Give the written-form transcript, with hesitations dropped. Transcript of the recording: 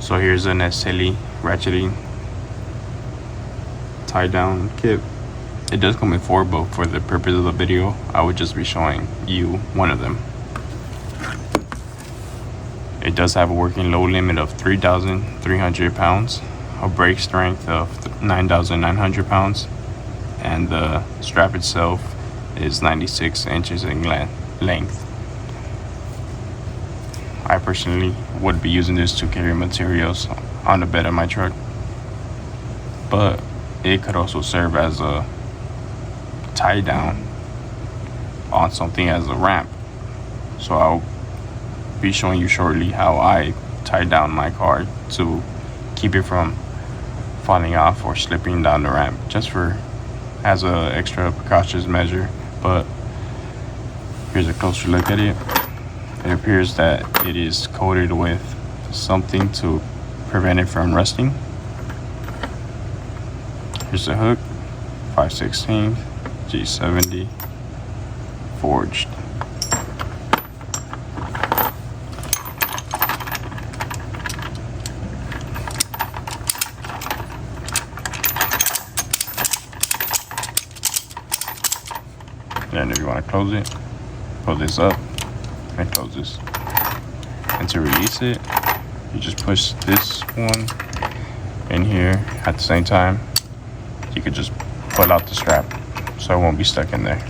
So here's an silly ratcheting tie down kit. It does come in 4, but for the purpose of the video, I would just be showing you one of them. It does have a working load limit of 3,300 pounds, a brake strength of 9,900 pounds, and the strap itself is 96 inches in length. I personally would be using this to carry materials on the bed of my truck, but it could also serve as a tie down on something as a ramp. So I'll be showing you shortly how I tie down my car to keep it from falling off or slipping down the ramp, just for as a extra precautions measure. But here's a closer look at it. It appears that it is coated with something to prevent it from rusting. Here's the hook, 5/16 G70 forged. And if you want to close it, pull this up and close this. And to release it, you just push this one in here at the same time. You could just pull out the strap so it won't be stuck in there.